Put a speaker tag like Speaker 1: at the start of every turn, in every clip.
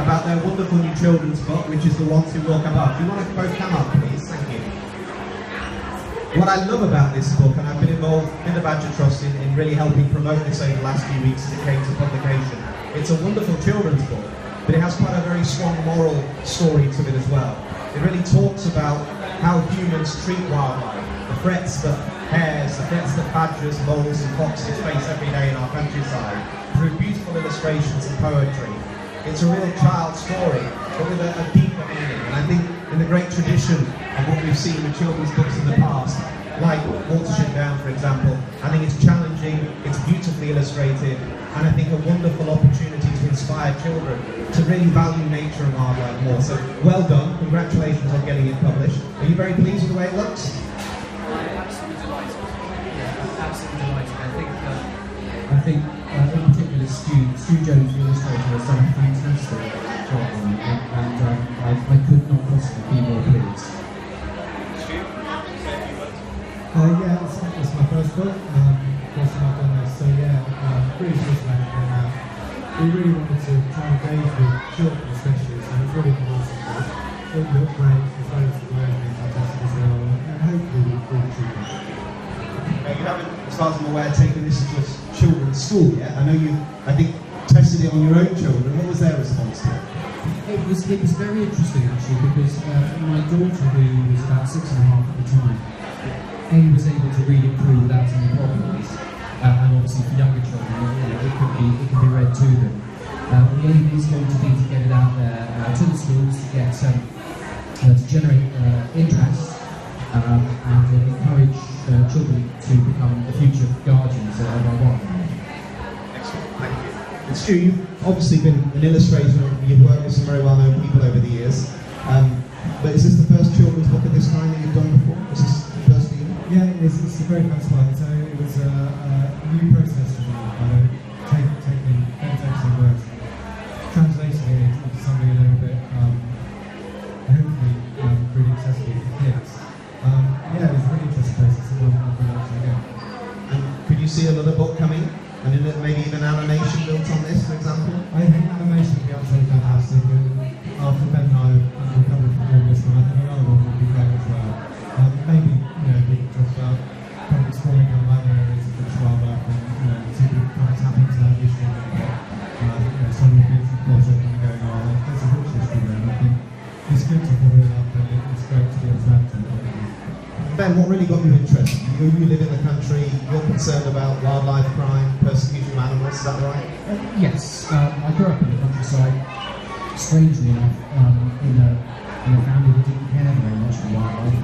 Speaker 1: about their wonderful new children's book, which is The Ones Who Walk Above. Do you want to both come up, please? Thank you. What I love about this book, and I've been involved in the Badger Trust in really helping promote this over the last few weeks as it came to publication. It's a wonderful children's book, but it has quite a very strong moral story to it as well. It really talks about how humans treat wildlife, the threats that hares, the threats that badgers, moles and foxes face every day in our countryside, through beautiful illustrations and poetry. It's a real child story, but with a deeper meaning. And I think in the great tradition of what we've seen with children's books in the past, like Watership Down, for example, I think it's challenging, it's beautifully illustrated, and I think a wonderful opportunity to inspire children to really value nature and wildlife more. So well done, congratulations on getting it published. Are you very pleased with the way it looks?
Speaker 2: I'm absolutely delighted. Yeah, absolutely delighted.
Speaker 3: I think in particular Stu Jones, the illustrator, has done a fantastic job on it, and I could not possibly be more pleased.
Speaker 2: Stu?
Speaker 4: Yeah, it's my first book. First time I've done this, so yeah, pretty pleased about it now. We really wanted to try and engage with children especially, so it's really nice. It looked great, as well as the way it's fantastic as well, and hopefully we'll achieve it.
Speaker 1: You haven't, as far as I'm aware, taken this to a children's school yet. I know you, I think, tested it on your own children. What was their response to it?
Speaker 3: It was very interesting actually, because my daughter, who was about 6.5 at the time, was able to read it through without any problems, and obviously for younger children, it can be read to them. The aim is going to be to get it out there to the schools to get to generate interest and encourage children to become the future guardians of our wildlife.
Speaker 1: Excellent, thank you. And Stu, you've obviously been an illustrator, you've worked with some very well-known people over the years, but is this the first children's book of this kind that you've done before? Is this the first for you?
Speaker 4: Yeah, it's the very first one. So it was a new process for me. Taking text and words, translating it into something a little bit, hopefully really accessible for kids. Yeah, it was a really interesting process. It wasn't a good option again.
Speaker 1: And could you see another book coming? And maybe even animation built on this, for example?
Speaker 4: I think animation would be absolutely fantastic. And after Ben and I have recovered from all this one, I think another one would be great as well. Maybe, we could talk about probably exploring other areas of British wildlife and, see if we can kind of tap into that issue a little bit. Some of the beautiful projects that are going on. There's a rich history there, and I think it's good to follow it up, and it's great to be able to add to it.
Speaker 1: Ben, what really got you interested? You live in the country, you're concerned about wildlife crime, persecution of animals, is that right?
Speaker 3: Yes, I grew up in the countryside, strangely enough, in a family that didn't care very much for wildlife,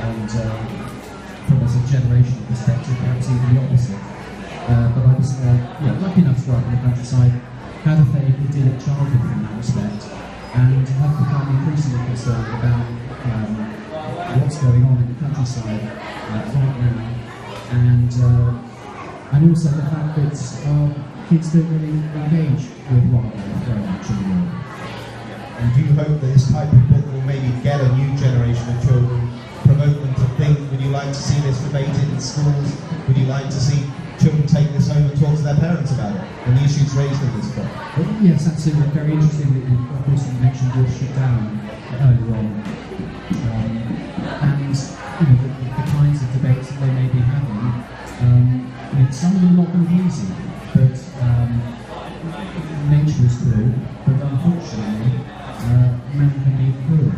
Speaker 3: and from a sort of generational perspective, perhaps even the opposite. But I was lucky enough to grow up in the countryside, had a fairly idyllic childhood in that respect, and have become increasingly concerned about what's going on in the countryside right now, and also the fact that kids don't really engage with wildlife very much anymore.
Speaker 1: And do you hope that this type of book will maybe get a new generation of children, promote them to think? Would you like to see this debated in schools? Would you like to see children take this home and talk to their parents about it and the issues raised in this book?
Speaker 3: Well, yes, absolutely. Very interesting that of course you mentioned Watership Down earlier on. And the kinds of debates that they may be having, some of them are not going to be easy, but nature is cruel, but unfortunately man can be cruel.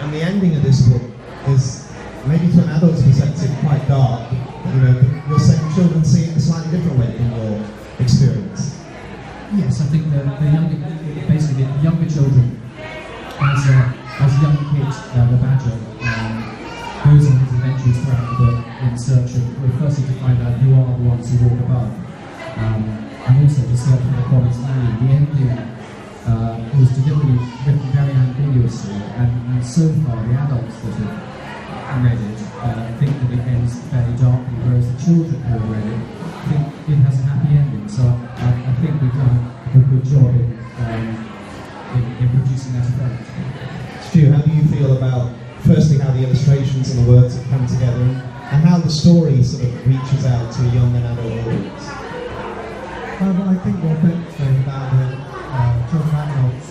Speaker 1: And the ending of this book is, maybe to an adult's perspective, quite dark. You're saying children see it a slightly different way in your experience.
Speaker 3: Yes, I think the younger children, as a young kid, the badger goes on his adventures throughout the book in search of, firstly to find out who are the ones who walk above, and also to search for the promised land. The ending was deliberately written very ambiguously, and so far the adults that have read it think that it ends fairly darkly, whereas the children who have read it think it has a happy ending. So I think we've done a good job in producing that effect.
Speaker 1: Stu, how do you feel about, firstly, how the illustrations and the words have come together, and how the story sort of reaches out to a young and adult audience?
Speaker 4: I think what Ben's saying about the children and adults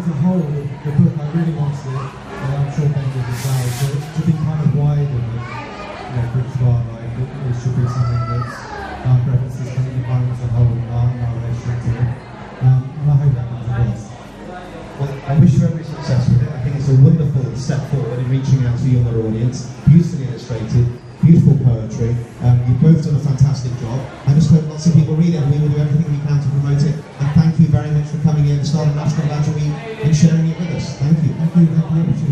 Speaker 4: as a whole, the book, I really wanted it, and I'm sure Ben did as well, to be kind of wider than British wildlife. It should be something that's references kind of the environment as a whole and our relationship to it. And I hope that comes across.
Speaker 1: Well, I wish you every success with it. I think it's a wonderful step forward in reaching out to a younger audience. Beautifully illustrated, beautiful poetry. You've both done a fantastic job. I just hope lots of people read it, and we will do everything we can to promote it. And thank you very much for coming in at the start of National Badger Week and sharing it with us. Thank you.
Speaker 4: Thank you.